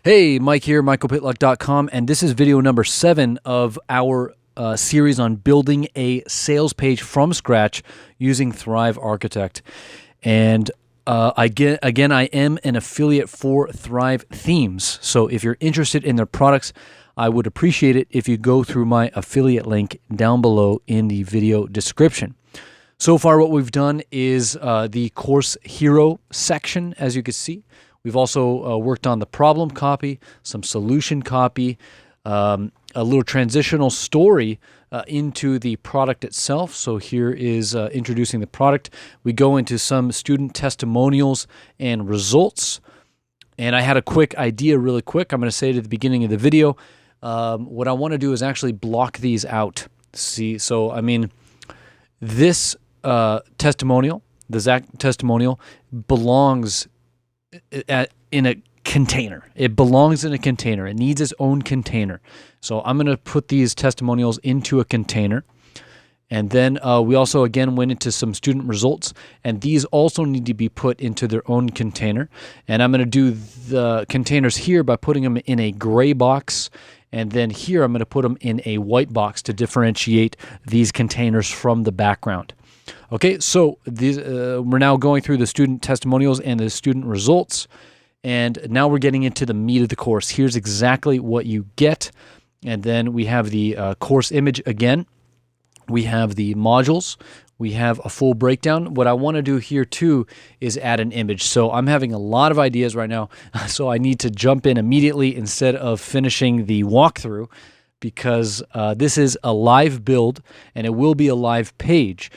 Hey, Mike here, michaelpitluck.com, and this is video number 7 of our series on building a sales page from scratch using Thrive Architect. And again, I am an affiliate for Thrive Themes. So if you're interested in their products, I would appreciate it if you go through my affiliate link down below in the video description. So far, what we've done is the Course Hero section, as you can see. We've also worked on the problem copy, some solution copy, a little transitional story into the product itself. So here is introducing the product. We go into some student testimonials and results. And I had a quick idea really quick. I'm going to say it at the beginning of the video. What I want to do is actually block these out. See, so I mean, this testimonial, the Zach testimonial, belongs in a container. It belongs in a container. It needs its own container. So I'm going to put these testimonials into a container. And then we also, again, went into some student results. And these also need to be put into their own container. And I'm going to do the containers here by putting them in a gray box. And then here I'm going to put them in a white box to differentiate these containers from the background. Okay, so these, we're now going through the student testimonials and the student results, and now we're getting into the meat of the course. Here's exactly what you get, and then we have the course image again. We have the modules. We have a full breakdown. What I want to do here too is add an image. So I'm having a lot of ideas right now, so I need to jump in immediately instead of finishing the walkthrough, because this is a live build, and it will be a live page.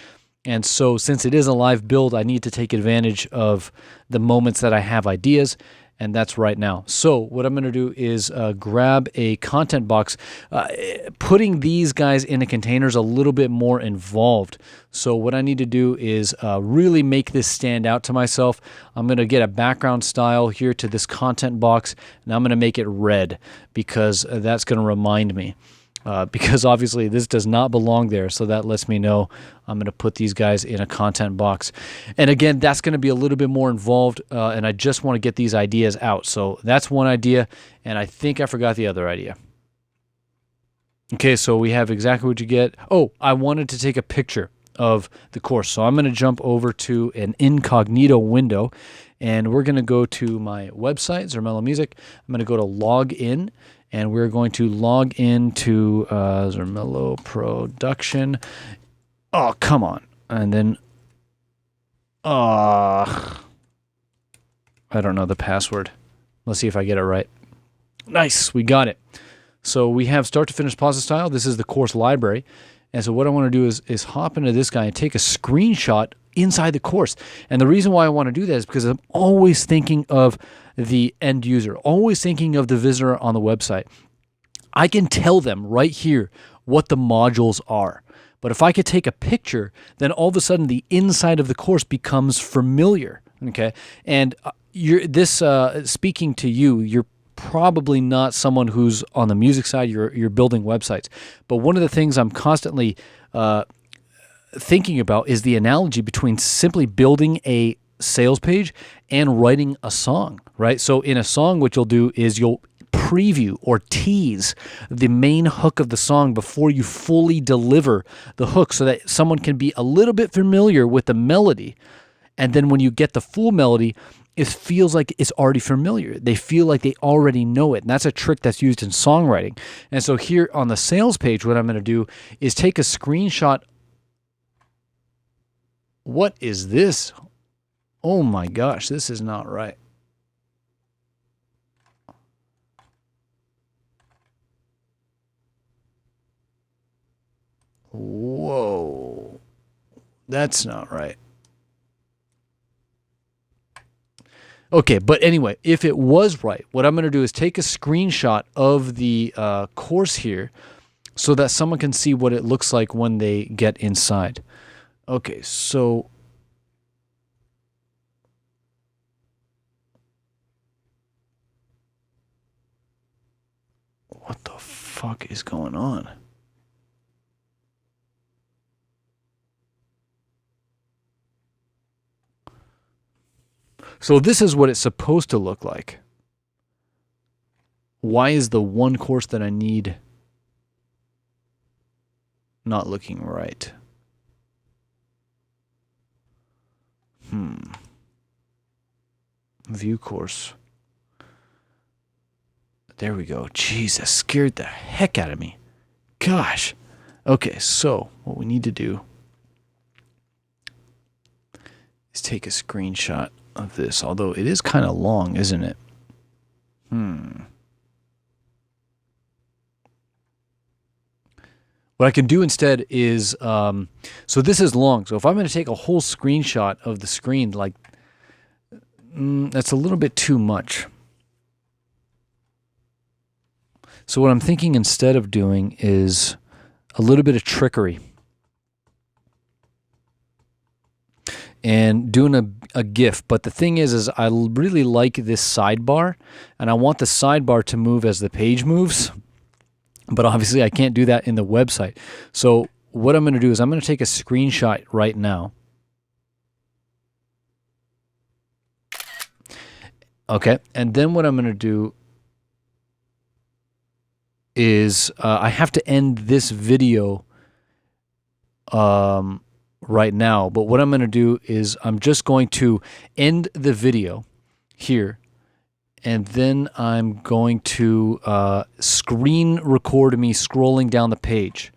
And so since it is a live build, I need to take advantage of the moments that I have ideas, and that's right now. So what I'm going to do is grab a content box. Putting these guys into containers a little bit more involved. So what I need to do is really make this stand out to myself. I'm going to get a background style here to this content box, and I'm going to make it red because that's going to remind me. Because obviously this does not belong there, so that lets me know I'm going to put these guys in a content box. And again, that's going to be a little bit more involved, and I just want to get these ideas out. So that's one idea, and I think I forgot the other idea. Okay, so we have exactly what you get. Oh, I wanted to take a picture of the course, so I'm going to jump over to an incognito window, and we're going to go to my website, Zermello Music. I'm going to go to log in. And we're going to log into Zermello Production. Oh, come on. And then, I don't know the password. Let's see if I get it right. Nice, we got it. So we have start to finish pause style. This is the course library. And so what I want to do is hop into this guy and take a screenshot inside the course. And the reason why I want to do that is because I'm always thinking of the end user, always thinking of the visitor on the website. I can tell them right here what the modules are. But if I could take a picture, then all of a sudden the inside of the course becomes familiar. Okay, and speaking to you, you're probably not someone who's on the music side. You're building websites. But one of the things I'm constantly thinking about is the analogy between simply building a sales page and writing a song, right? So in a song, what you'll do is you'll preview or tease the main hook of the song before you fully deliver the hook so that someone can be a little bit familiar with the melody. And then when you get the full melody, it feels like it's already familiar. They feel like they already know it. And that's a trick that's used in songwriting. And so here on the sales page, what I'm going to do is take a screenshot. What is this? Oh my gosh, this is not right. Whoa, that's not right. Okay, but anyway, if it was right, what I'm going to do is take a screenshot of the course here so that someone can see what it looks like when they get inside. Okay, so what the fuck is going on? So this is what it's supposed to look like. why is the one course that I need not looking right? View course. There we go. Jesus, scared the heck out of me. Gosh. Okay, so what we need to do is take a screenshot of this, although it is kind of long, isn't it? What I can do instead is, so this is long. So if I'm going to take a whole screenshot of the screen, like, that's a little bit too much. So what I'm thinking instead of doing is a little bit of trickery. And doing a GIF. But the thing is I really like this sidebar, and I want the sidebar to move as the page moves. But obviously I can't do that in the website. So what I'm going to do is I'm going to take a screenshot right now. Okay, and then what I'm going to do is I have to end this video right now. But what I'm going to do is I'm just going to end the video here. And then I'm going to screen record me scrolling down the page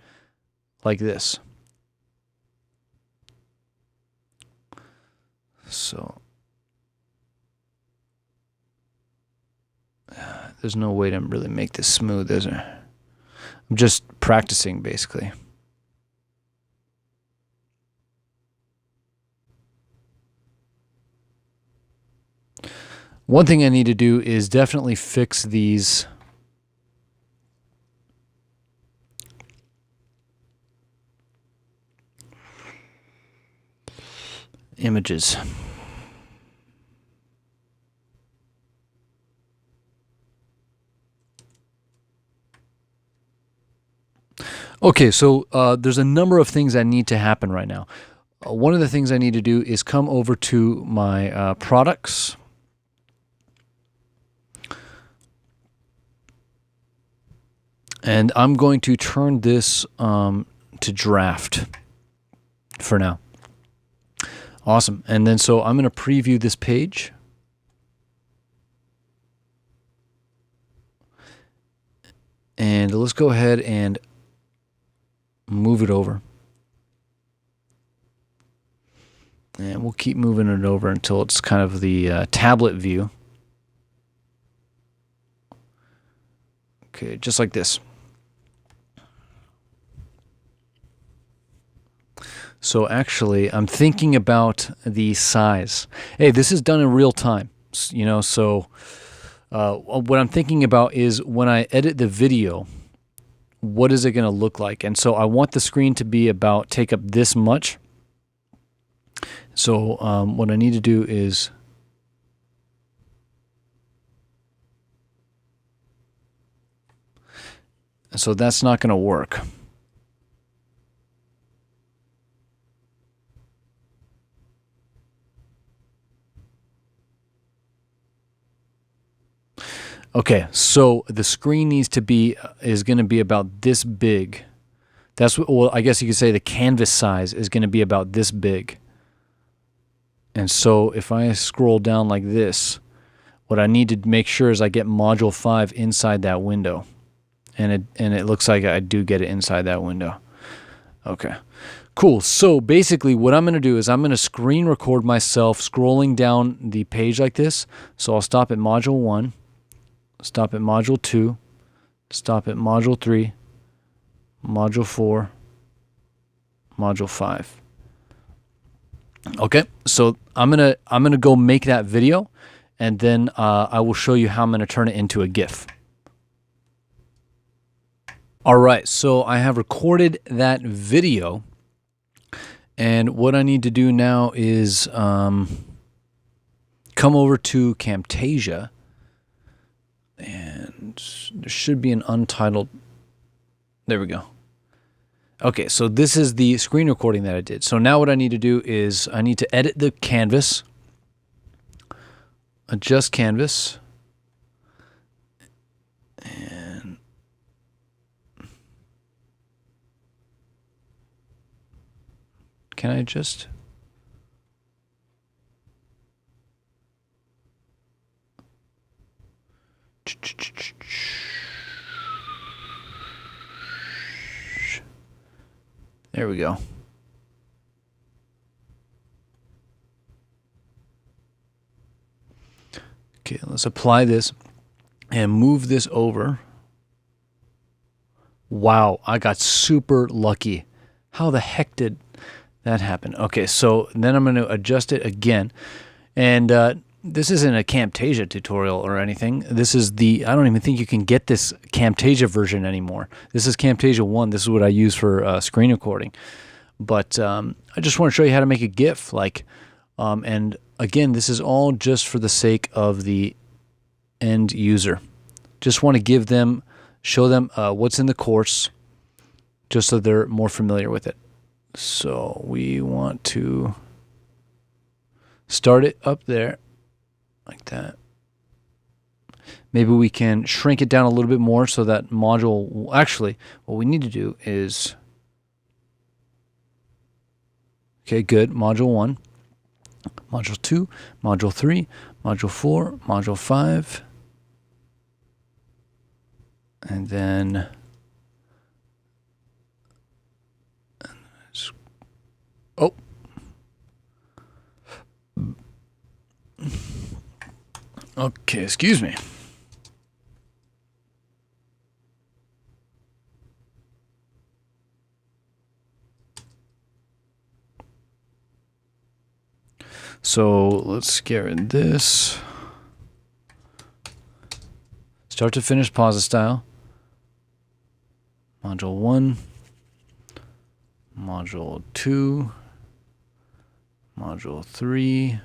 like this. So there's no way to really make this smooth, is there? I'm just practicing, basically. One thing I need to do is definitely fix these images. Okay, so there's a number of things that need to happen right now. One of the things I need to do is come over to my products. And I'm going to turn this to draft for now. Awesome. And then so I'm going to preview this page. And let's go ahead and move it over. And we'll keep moving it over until it's kind of the tablet view. Okay, just like this. So actually, I'm thinking about the size. Hey, this is done in real time, you know, so what I'm thinking about is when I edit the video, what is it going to look like? And so I want the screen to be about, take up this much. So what I need to do is so that's not going to work. Okay, so the screen is going to be about this big. That's what, well, I guess you could say the canvas size is going to be about this big. And so if I scroll down like this, what I need to make sure is I get module 5 inside that window. And it looks like I do get it inside that window. Okay, cool. So basically what I'm going to do is I'm going to screen record myself scrolling down the page like this. So I'll stop at module 1. Stop at module 2, stop at module 3, module 4, module 5. Okay, so I'm gonna go make that video, and then I will show you how I'm gonna turn it into a GIF. All right, so I have recorded that video, and what I need to do now is come over to Camtasia. And there should be an untitled. There we go. Okay, so this is the screen recording that I did. So now what I need to do is I need to edit the canvas, adjust canvas, Can I just... There we go. Okay, let's apply this and move this over. Wow, I got super lucky. How the heck did that happen? Okay, so then I'm going to adjust it again. And this isn't a Camtasia tutorial or anything. This is the, I don't even think you can get this Camtasia version anymore. This is Camtasia 1. This is what I use for screen recording. But I just want to show you how to make a GIF. And again, this is all just for the sake of the end user. Just want to give them, show them what's in the course, just so they're more familiar with it. So we want to start it up there, like that. Maybe we can shrink it down a little bit more so that module, actually, what we need to do is, okay, good, module 1, module 2, module 3, module 4, module 5, and then oh, okay, excuse me. So let's get rid of this. Start to finish pause style. Module 1, module 2, module 3,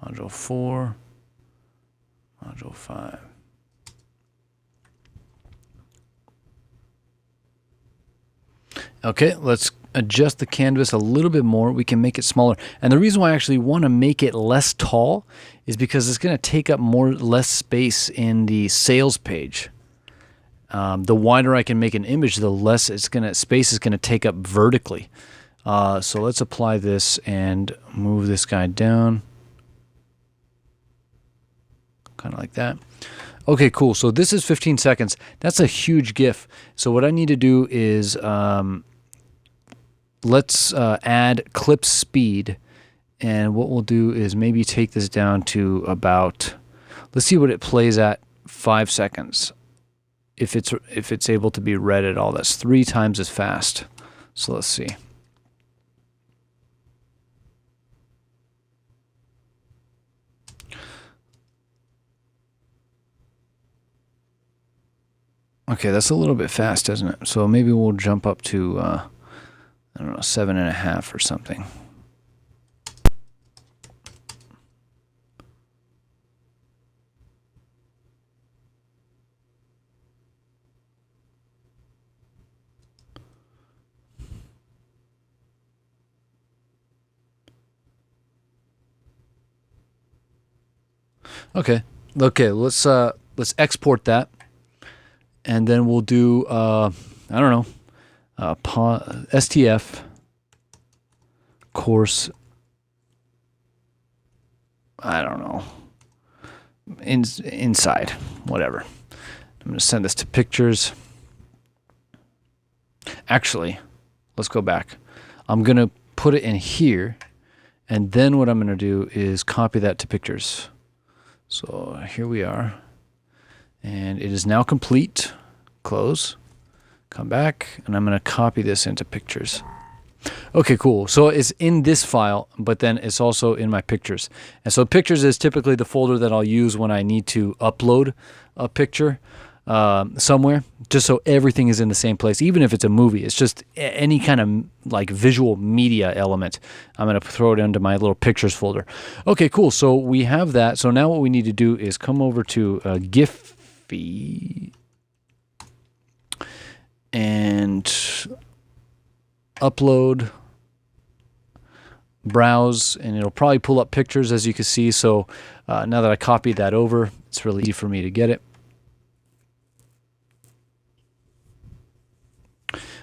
module 4, module 5. Okay, let's adjust the canvas a little bit more. We can make it smaller. And the reason why I actually want to make it less tall is because it's going to take up less space in the sales page. The wider I can make an image, the less space is going to take up vertically. So let's apply this and move this guy down. Kind of like that. Okay, cool. So this is 15 seconds. That's a huge GIF. So what I need to do is let's add clip speed. And what we'll do is maybe take this down to about, let's see what it plays at 5 seconds. If it's able to be read at all. That's 3 times as fast. So let's see. Okay, that's a little bit fast, isn't it? So maybe we'll jump up to, I don't know, 7.5 or something. Okay, let's export that. And then we'll do, I don't know, STF course, I don't know, inside, whatever. I'm going to send this to pictures. Actually, let's go back. I'm going to put it in here, and then what I'm going to do is copy that to pictures. So here we are. And it is now complete. Close. Come back. And I'm going to copy this into pictures. Okay, cool. So it's in this file, but then it's also in my pictures. And so pictures is typically the folder that I'll use when I need to upload a picture somewhere, just so everything is in the same place. Even if it's a movie, it's just any kind of like visual media element. I'm going to throw it into my little pictures folder. Okay, cool. So we have that. So now what we need to do is come over to Giphy and upload, browse, and it'll probably pull up pictures, as you can see. So now that I copied that over, it's really easy for me to get it.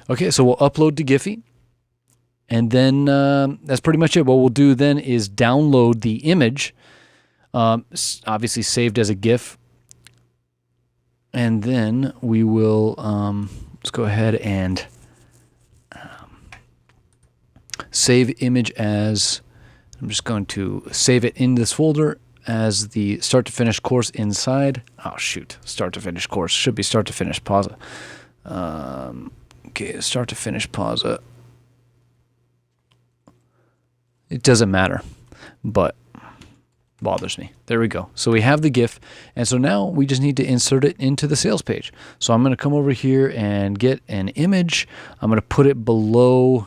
Okay, so we'll upload to Giphy. And then that's pretty much it. What we'll do then is download the image, obviously saved as a GIF. And then we will, let's go ahead and save image as, I'm just going to save it in this folder as the start to finish course inside. Oh, shoot. Start to finish course. Should be start to finish pause. Okay, start to finish pause. It doesn't matter, but bothers me. There we go. So we have the GIF, and so now we just need to insert it into the sales page. So I'm going to come over here and get an image. I'm going to put it below.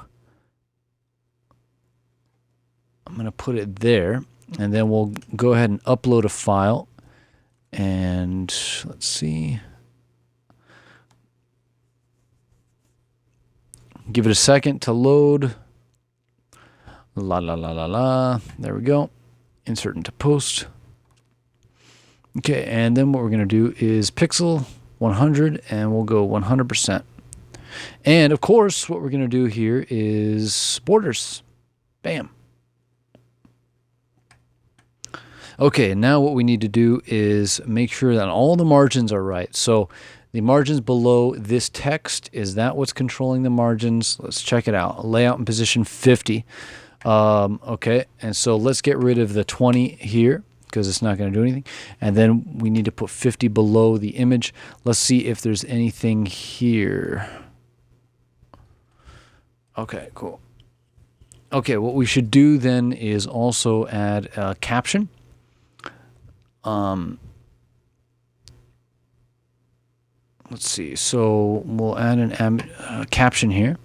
I'm going to put it there, and then we'll go ahead and upload a file. And let's see. Give it a second to load. La la la la la. There we go. Insert into post. Okay, and then what we're going to do is pixel 100, and we'll go 100%. And of course, what we're going to do here is borders. Bam. Okay, now what we need to do is make sure that all the margins are right. So the margins below this text, is that what's controlling the margins? Let's check it out. Layout and position 50. Okay, and so let's get rid of the 20 here because it's not going to do anything. And then we need to put 50 below the image. Let's see if there's anything here. Okay, cool. Okay, what we should do then is also add a caption. Let's see. So we'll add an caption here.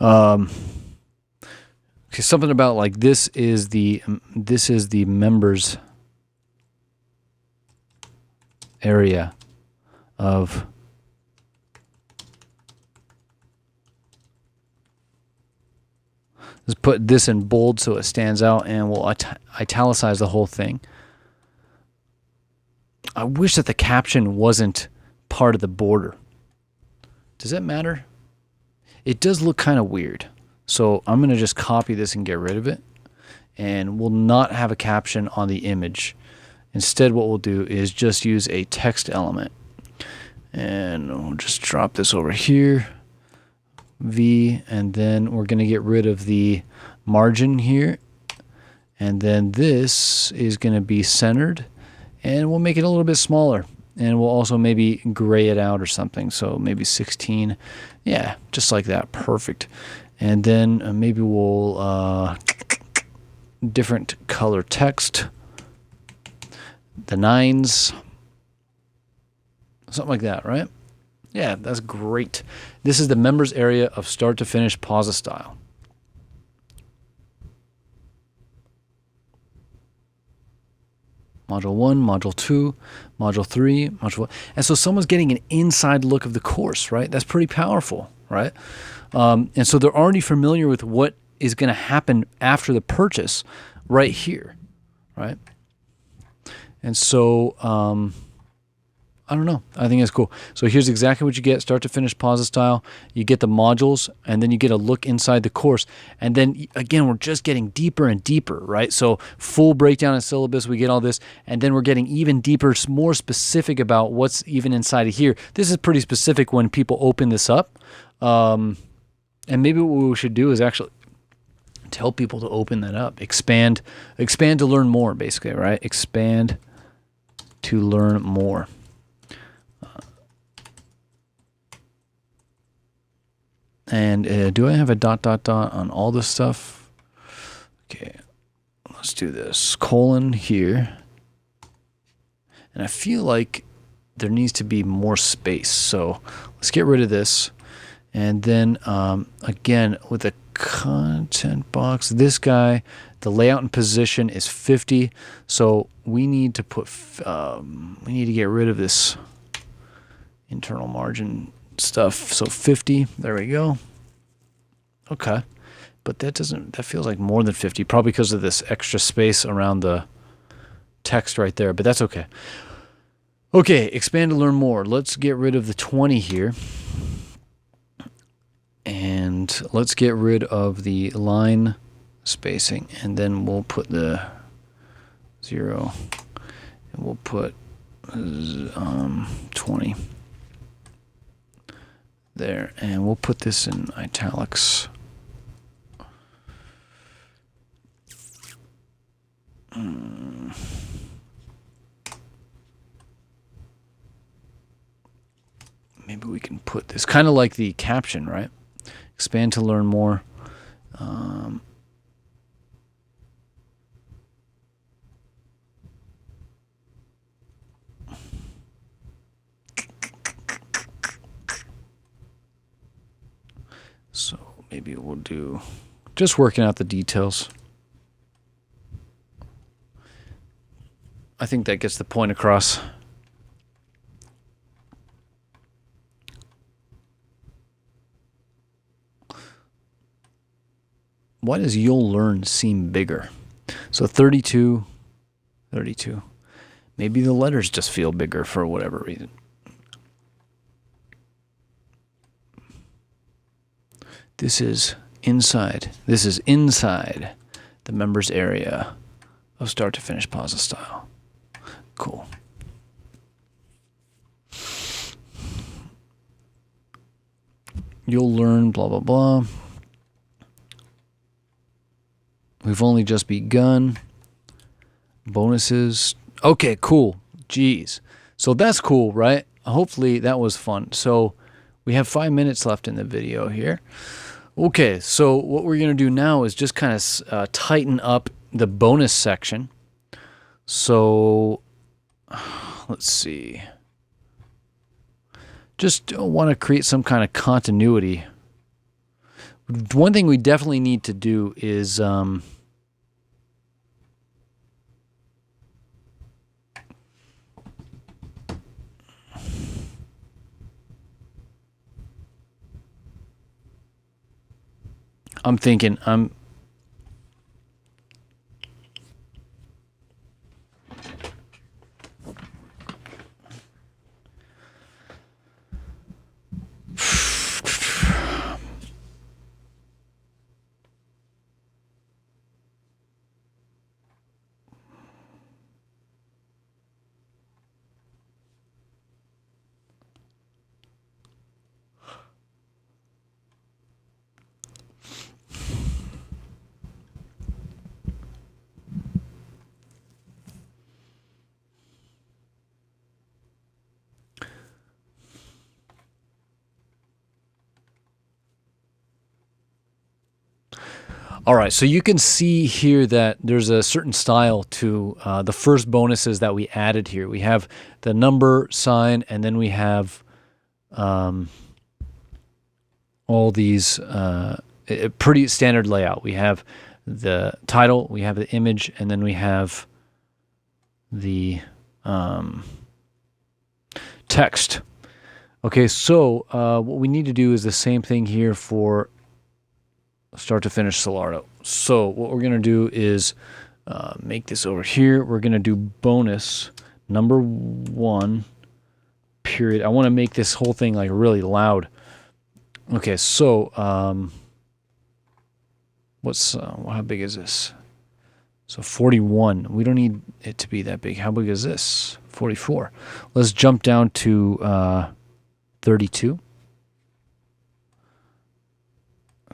Okay, something about like this is the members area of let's put this in bold so it stands out, and we'll italicize the whole thing. I wish that the caption wasn't part of the border. Does that matter? It does look kind of weird. So I'm going to just copy this and get rid of it. And we'll not have a caption on the image. Instead, what we'll do is just use a text element. And we'll just drop this over here. V, and then we're going to get rid of the margin here. And then this is going to be centered. And we'll make it a little bit smaller. And we'll also maybe gray it out or something. So maybe 16. Yeah, just like that. Perfect. And then maybe we'll different color text. The 9s. Something like that, right? Yeah, that's great. This is the members area of start to finish pause style. Module 1, Module 2, Module 3, Module 4. And so someone's getting an inside look of the course, right? That's pretty powerful, right? And so they're already familiar with what is going to happen after the purchase right here, right? And so, I don't know. I think it's cool. So here's exactly what you get. Start to finish pause style. You get the modules, and then you get a look inside the course. And then, again, we're just getting deeper and deeper, right? So full breakdown of syllabus, we get all this. And then we're getting even deeper, more specific about what's even inside of here. This is pretty specific when people open this up. And maybe what we should do is actually tell people to open that up. Expand to learn more, basically, right? Expand to learn more. And do I have a ... on all this stuff? Okay, let's do this. Colon here. And I feel like there needs to be more space. So let's get rid of this. And then, again, with the content box, this guy, the layout and position is 50. So we need to put, we need to get rid of this internal margin stuff. So 50, there we go. Okay. But that feels like more than 50, probably because of this extra space around the text right there, but that's okay. Okay, expand to learn more. Let's get rid of the 20 here. And let's get rid of the line spacing, and then we'll put the 0, and we'll put 20 there, and we'll put this in italics. Maybe we can put this kind of like the caption, right? Expand to learn more. So maybe we'll do just working out the details. I think that gets the point across. Why does you'll learn seem bigger? So 32, 32. Maybe the letters just feel bigger for whatever reason. This is inside. This is inside the members area of start to finish Pazza style. Cool. You'll learn blah, blah, blah. We've only just begun. Bonuses. Okay, cool. Jeez. So that's cool, right? Hopefully that was fun. So we have 5 minutes left in the video here. Okay, so what we're going to do now is just kind of tighten up the bonus section. So let's see. Just want to create some kind of continuity. One thing we definitely need to do is I'm thinking all right, so you can see here that there's a certain style to the first bonuses that we added here. We have the number sign, and then we have all these pretty standard layout. We have the title, we have the image, and then we have the text. Okay, so what we need to do is the same thing here for start to finish Solardo. So what we're going to do is make this over here. We're going to do bonus number 1 period. I want to make this whole thing like really loud. Okay, so how big is this? So 41. We don't need it to be that big. How big is this? 44. Let's jump down to 32.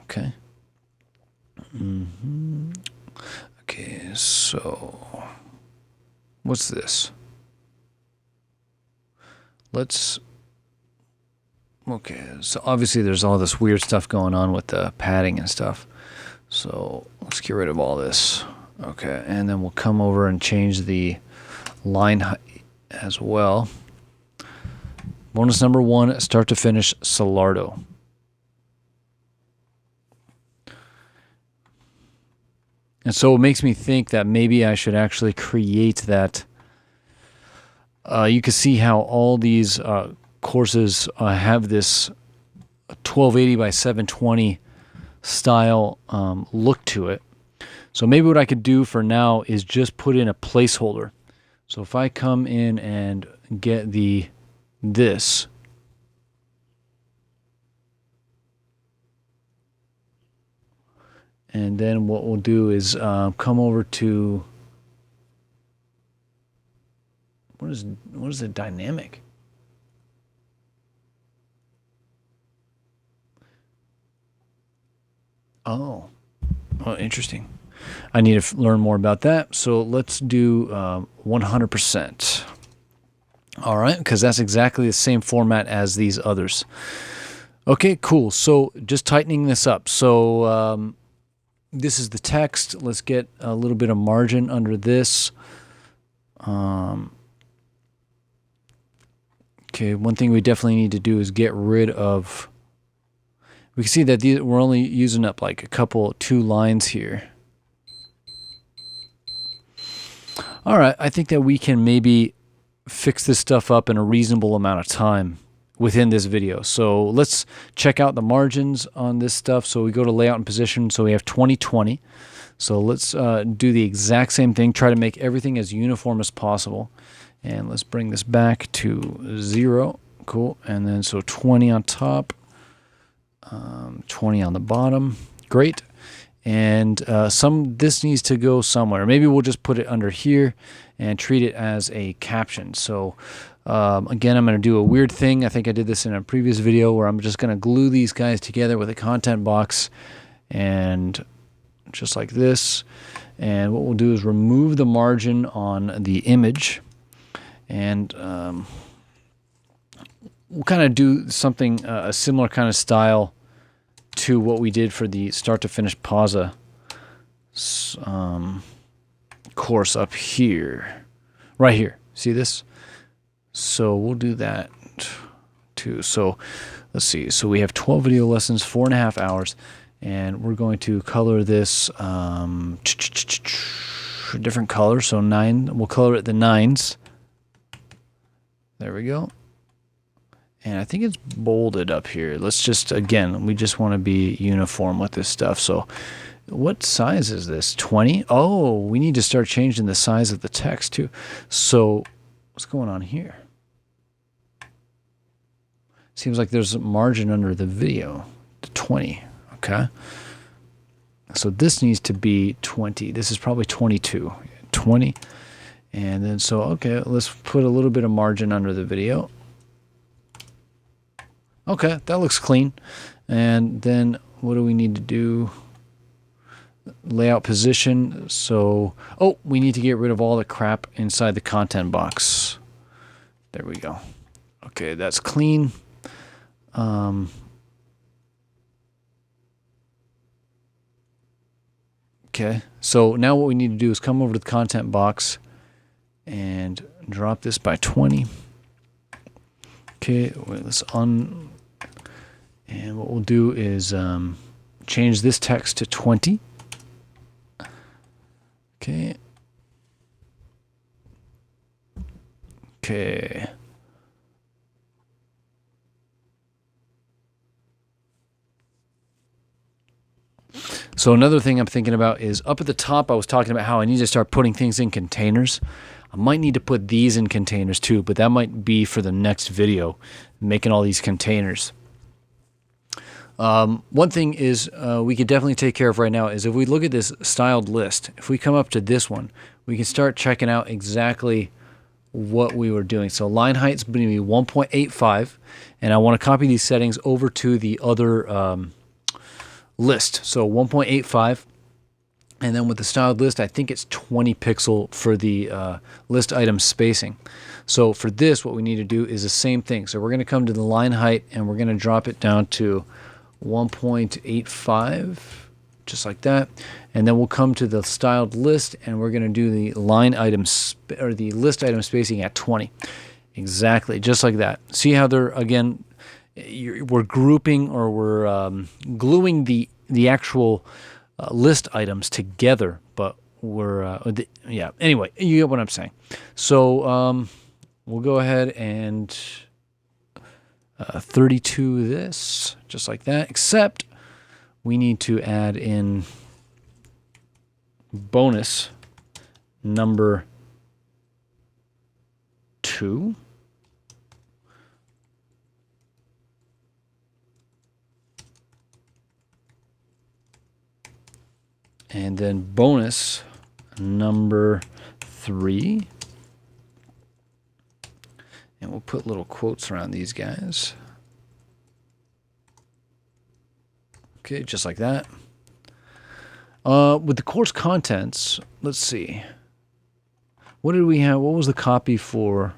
Okay. Okay, so what's this? Okay, so obviously there's all this weird stuff going on with the padding and stuff. So let's get rid of all this. Okay, and then we'll come over and change the line height as well. Bonus number 1, start to finish Solardo. And so it makes me think that maybe I should actually create that. You can see how all these courses have this 1280 by 720 style look to it. So maybe what I could do for now is just put in a placeholder. So if I come in and get this, and then what we'll do is come over to, what is the dynamic? Oh, interesting. I need to learn more about that. So let's do 100%. All right, because that's exactly the same format as these others. Okay, cool. So just tightening this up. So this is the text. Let's get a little bit of margin under this. Okay, one thing we definitely need to do is get rid of, we can see that we're only using up like two lines here. All right, I think that we can maybe fix this stuff up in a reasonable amount of time within this video. So let's check out the margins on this stuff. So we go to layout and position. So we have 2020. So let's do the exact same thing. Try to make everything as uniform as possible. And let's bring this back to 0. Cool. And then so 20 on top, 20 on the bottom. Great. And this needs to go somewhere. Maybe we'll just put it under here and treat it as a caption. So again, I'm going to do a weird thing. I think I did this in a previous video where I'm just going to glue these guys together with a content box, and just like this. And what we'll do is remove the margin on the image, and we'll kind of do something, a similar kind of style to what we did for the start to finish Pausa course up here, right here. See this? So we'll do that too. So let's see. So we have 12 video lessons, 4.5 hours, and we're going to color this different color. So 9. We'll color it the 9s. There we go. And I think it's bolded up here. Let's just, again, we just want to be uniform with this stuff. So what size is this? 20? Oh, we need to start changing the size of the text too. So what's going on here? Seems like there's a margin under the video. 20. Okay. So this needs to be 20. This is probably 22. 20. And then so, okay, let's put a little bit of margin under the video. Okay, that looks clean. And then what do we need to do? Layout position. So, oh, we need to get rid of all the crap inside the content box. There we go. Okay, that's clean. Okay, so now what we need to do is come over to the content box and drop this by 20. Okay, let's and what we'll do is change this text to 20. Okay. Okay. So another thing I'm thinking about is up at the top, I was talking about how I need to start putting things in containers. I might need to put these in containers too, but that might be for the next video, making all these containers. One thing is we could definitely take care of right now is if we look at this styled list, if we come up to this one, we can start checking out exactly what we were doing. So line height is going to be 1.85, and I want to copy these settings over to the other list. So 1.85, and then with the styled list, I think it's 20 pixel for the list item spacing. So for this, what we need to do is the same thing. So we're going to come to the line height, and we're going to drop it down to 1.85, just like that. And then we'll come to the styled list, and we're going to do the line item or the list item spacing at 20. Exactly, just like that. See how they're, again, we're grouping, or we're gluing the actual list items together, but we're yeah. Anyway, you get what I'm saying. So we'll go ahead and 32 this, just like that, except we need to add in bonus number 2. And then bonus number 3. And we'll put little quotes around these guys. Okay, just like that. With the course contents, let's see. What did we have? What was the copy for?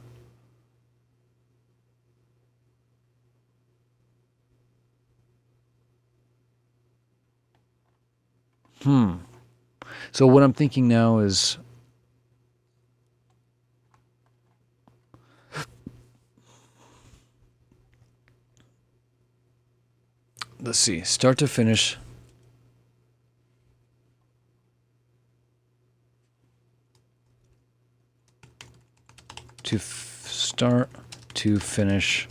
So what I'm thinking now is, let's see, start to finish. Start to finish.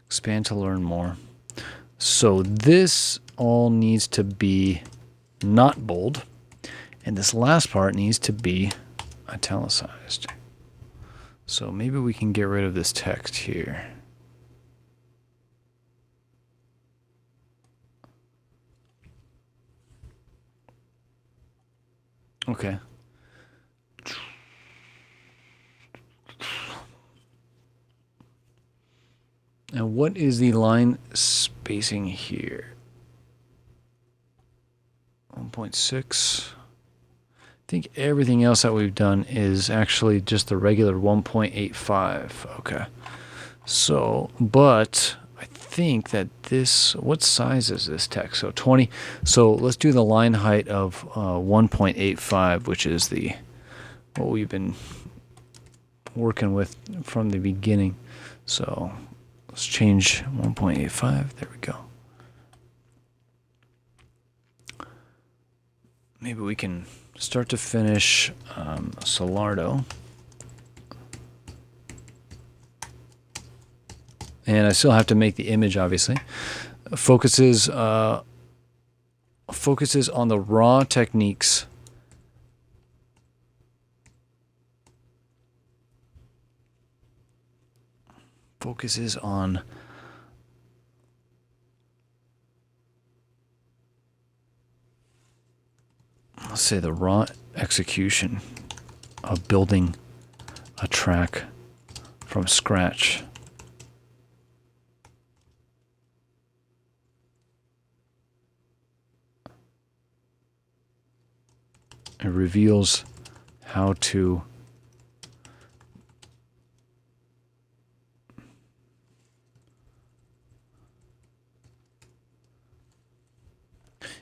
Expand to learn more. So this all needs to be not bold, and this last part needs to be italicized. So maybe we can get rid of this text here. Okay. Now, what is the line spacing here? 1.6. I think everything else that we've done is actually just the regular 1.85. Okay. So, but I think that this, what size is this text? So 20. So let's do the line height of 1.85, which is the what we've been working with from the beginning. So let's change 1.85. There we go. Maybe we can start to finish Solardo. And I still have to make the image, obviously. Focuses on the raw techniques. Focuses on let's say the raw execution of building a track from scratch. It reveals how to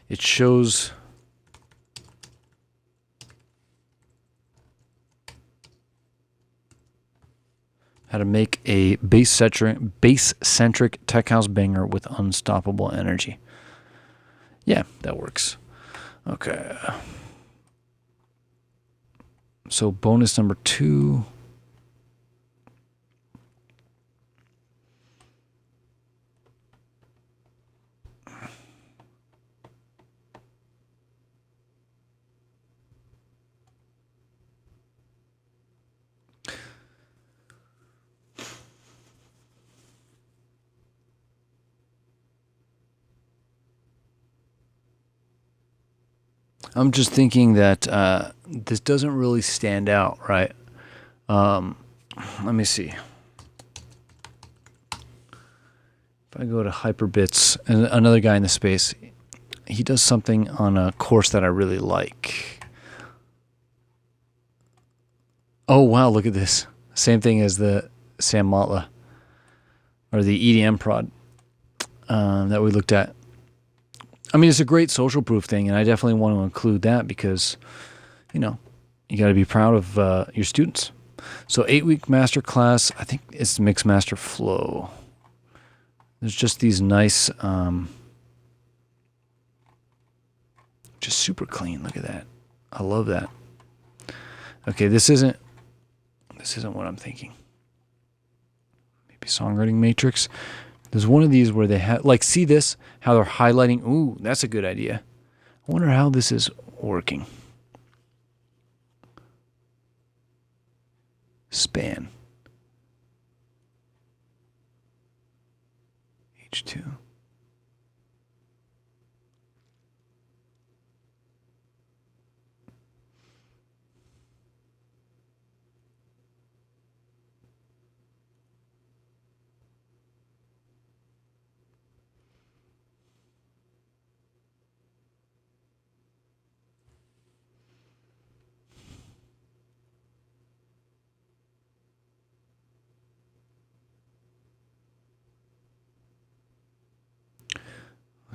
it shows how to make a base-centric tech house banger with unstoppable energy. Yeah, that works. Okay. So bonus number 2. I'm just thinking that this doesn't really stand out, right? Let me see. If I go to Hyperbits, and another guy in the space, he does something on a course that I really like. Oh, wow, look at this. Same thing as the Sam Motla, or the EDM prod that we looked at. I mean, it's a great social proof thing, and I definitely want to include that because, you know, you got to be proud of your students. So 8-week master class, I think it's Mixmaster Flow. There's just these nice Just super clean. Look at that. I love that. Okay, this isn't what I'm thinking. Maybe songwriting matrix. There's one of these where they have, like, see this? How they're highlighting. Ooh, that's a good idea. I wonder how this is working. Span. H2.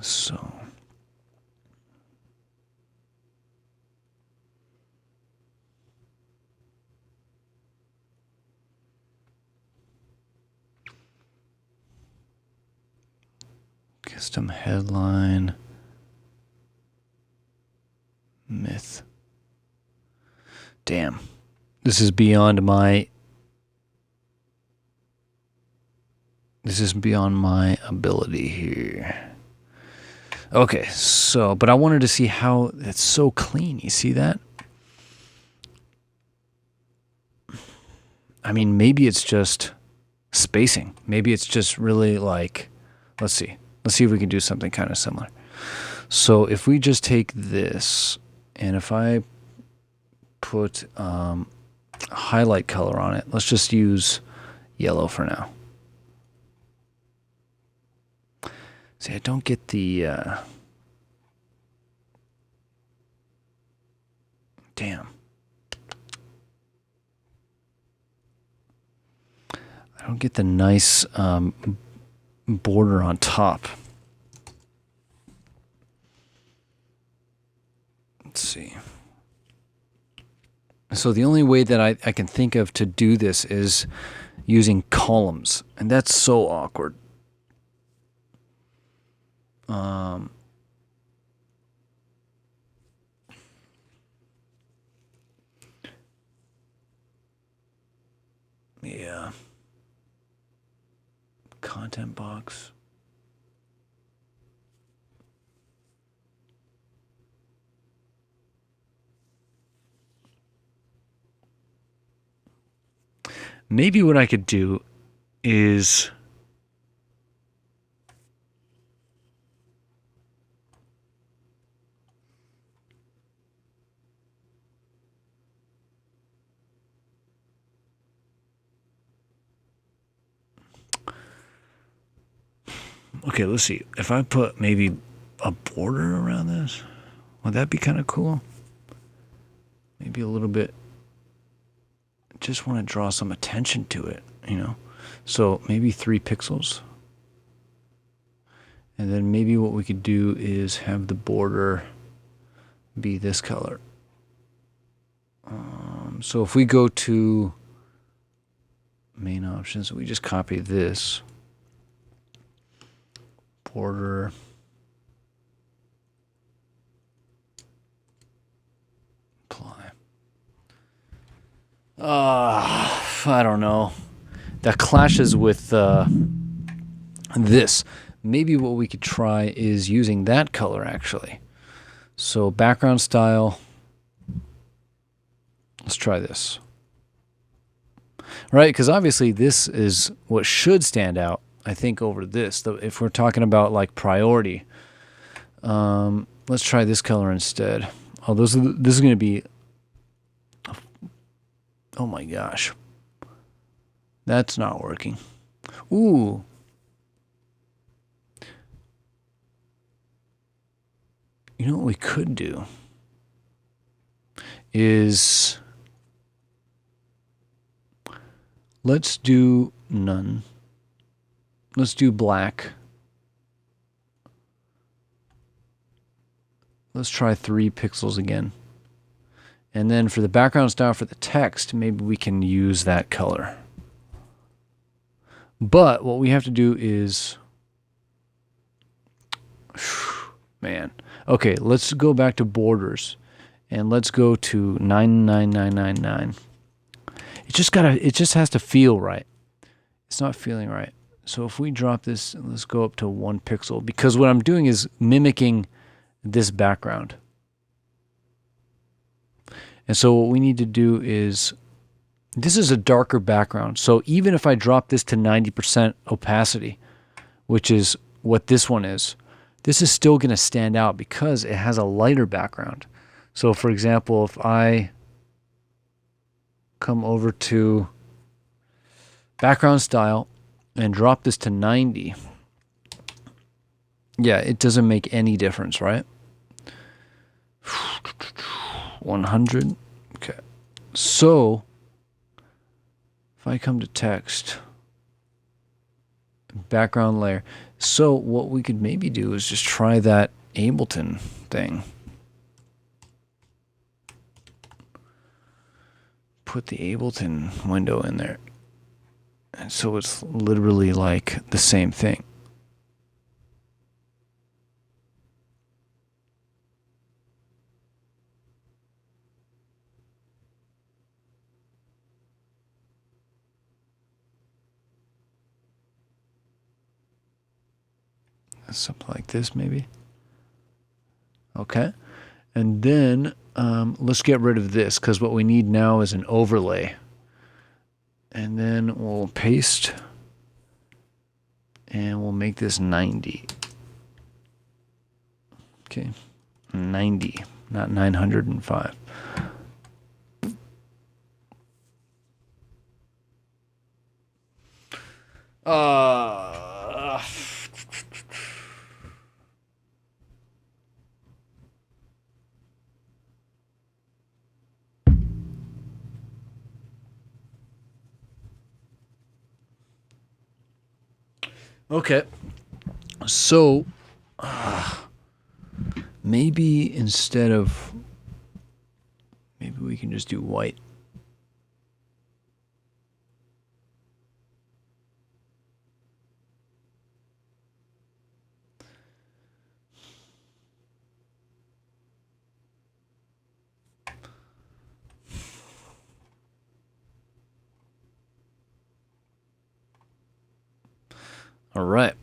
So custom headline myth. Damn. This is beyond my ability here. Okay, so, but I wanted to see how it's so clean. You see that? I mean, maybe it's just spacing. Maybe it's just really like, let's see if we can do something kind of similar. So if we just take this, and if I put a highlight color on it, let's just use yellow for now. See, I don't get the, damn. I don't get the nice border on top. Let's see. So the only way that I can think of to do this is using columns, and that's so awkward. Yeah. Content box. Maybe what I could do is okay, let's see. If I put maybe a border around this, would that be kind of cool? Maybe a little bit. Just want to draw some attention to it, you know? So maybe 3 pixels. And then maybe what we could do is have the border be this color. So if we go to main options, we just copy this. Border. Apply. I don't know. That clashes with this. Maybe what we could try is using that color, actually. So background style. Let's try this. Right, because obviously this is what should stand out, I think, over this. If we're talking about like priority, let's try this color instead. Oh, this is going to be. Oh my gosh, that's not working. Ooh. You know what we could do is let's do none. Let's do black. Let's try 3 pixels again. And then for the background style for the text, maybe we can use that color. But what we have to do is, man, Okay, let's go back to borders, and let's go to 99999. It just has to feel right. It's not feeling right. So if we drop this, let's go up to 1 pixel, because what I'm doing is mimicking this background. And so what we need to do is, this is a darker background. So even if I drop this to 90% opacity, which is what this one is, this is still going to stand out because it has a lighter background. So for example, if I come over to background style and drop this to 90, yeah, it doesn't make any difference, right? 100. Okay. So if I come to text, background layer. So what we could maybe do is just try that Ableton thing. Put the Ableton window in there. And so it's literally like the same thing. Something like this, maybe. Okay. And then let's get rid of this, because what we need now is an overlay. And then we'll paste. And we'll make this 90. Okay. 90, not 905. Okay. So maybe instead of, maybe we can just do white. All right.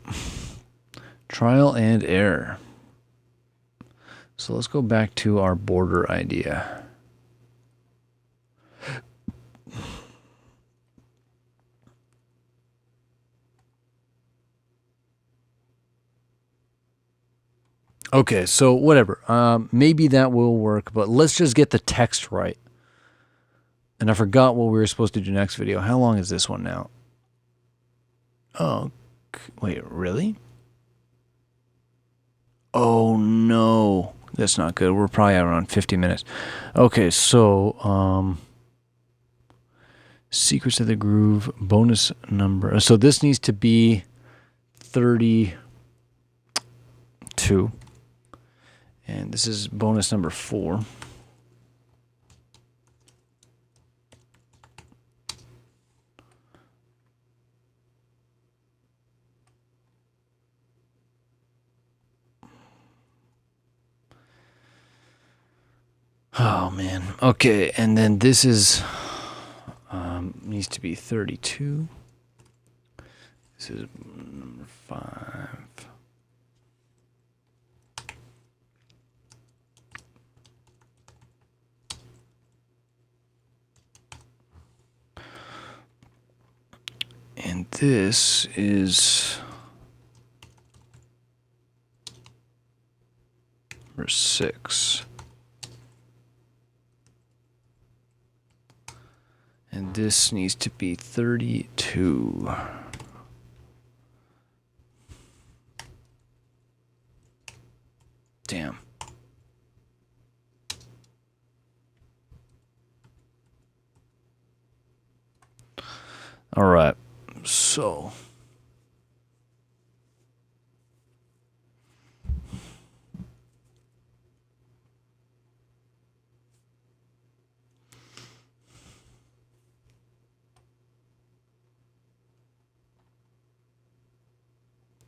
Trial and error. So let's go back to our border idea. Okay, so whatever. Maybe that will work, but let's just get the text right. And I forgot what we were supposed to do next video. How long is this one now? Oh, wait, really? Oh no, that's not good. We're probably at around 50 minutes. Okay, so Secrets of the Groove bonus number. So this needs to be 32. And this is bonus number 4. Oh man. Okay, and then this is needs to be 32. This is number 5. And this is number 6. And this needs to be 32. Damn. All right. So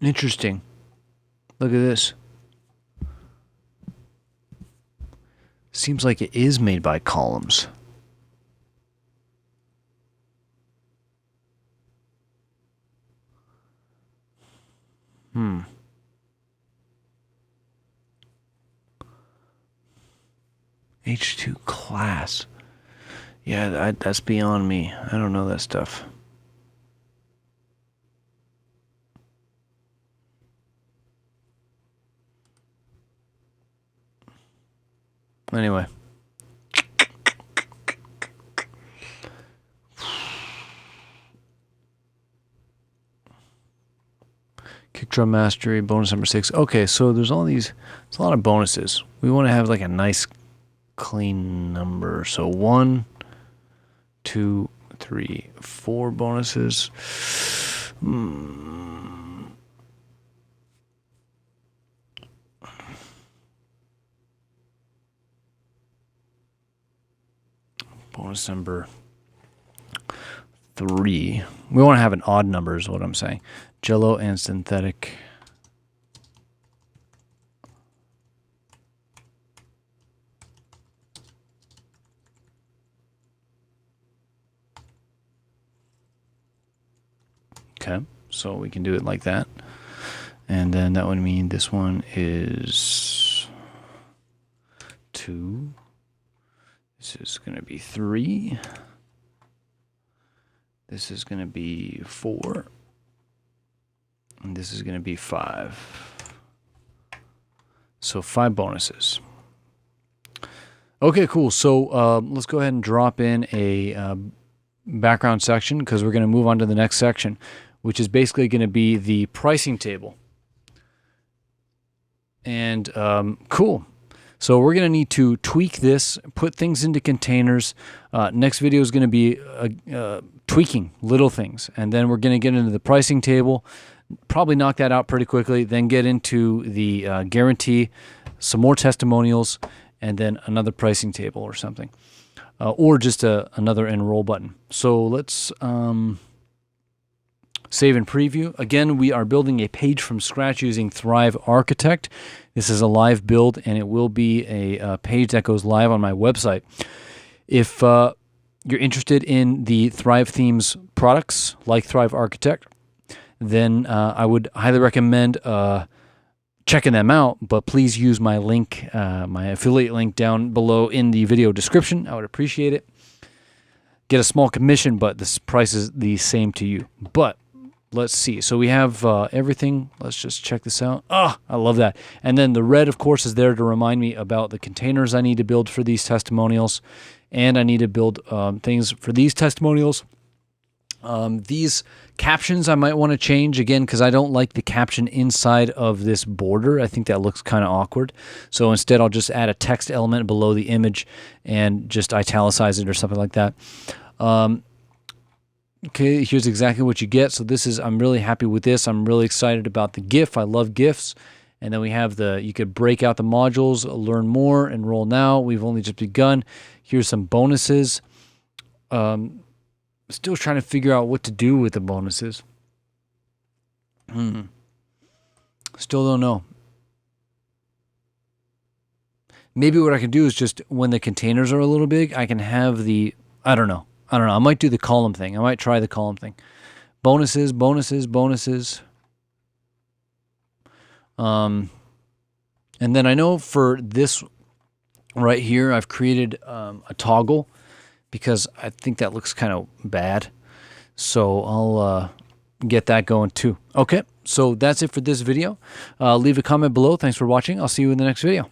interesting. Look at this. seems like it is made by columns. H2 class. Yeah, that's beyond me. I don't know that stuff. Anyway. Kick drum mastery, bonus number 6. Okay, so there's all these, there's a lot of bonuses. We want to have like a nice clean number. So 1, 2, 3, 4 bonuses. Bonus number 3. We want to have an odd number is what I'm saying. Jello and synthetic. Okay, so we can do it like that. And then that would mean this one is 2. This is going to be 3. This is going to be 4. And this is going to be 5. So 5 bonuses. Okay, cool. So let's go ahead and drop in a background section because we're going to move on to the next section, which is basically going to be the pricing table. And cool. So we're going to need to tweak this, put things into containers. Next video is going to be tweaking little things. And then we're going to get into the pricing table, probably knock that out pretty quickly, then get into the guarantee, some more testimonials, and then another pricing table or something. Or just another enroll button. So let's save and preview. Again, we are building a page from scratch using Thrive Architect. This is a live build, and it will be a page that goes live on my website. If you're interested in the Thrive Themes products, like Thrive Architect, then I would highly recommend checking them out, but please use my link, my affiliate link down below in the video description. I would appreciate it. Get a small commission, but this price is the same to you. But let's see. So we have everything. Let's just check this out. Oh, I love that. And then the red, of course, is there to remind me about the containers I need to build for these testimonials. And I need to build things for these testimonials. These captions I might want to change again because I don't like the caption inside of this border. I think that looks kind of awkward. So instead I'll just add a text element below the image and just italicize it or something like that. Okay, here's exactly what you get. So this is, I'm really happy with this. I'm really excited about the GIF. I love GIFs. And then we have you could break out the modules, learn more, enroll now. We've only just begun. Here's some bonuses. Still trying to figure out what to do with the bonuses. Still don't know. Maybe what I can do is just when the containers are a little big, I can have I don't know. I might do the column thing. I might try the column thing. Bonuses, bonuses, bonuses. And then I know for this right here, I've created a toggle because I think that looks kind of bad. So I'll get that going too. Okay, so that's it for this video. Leave a comment below. Thanks for watching. I'll see you in the next video.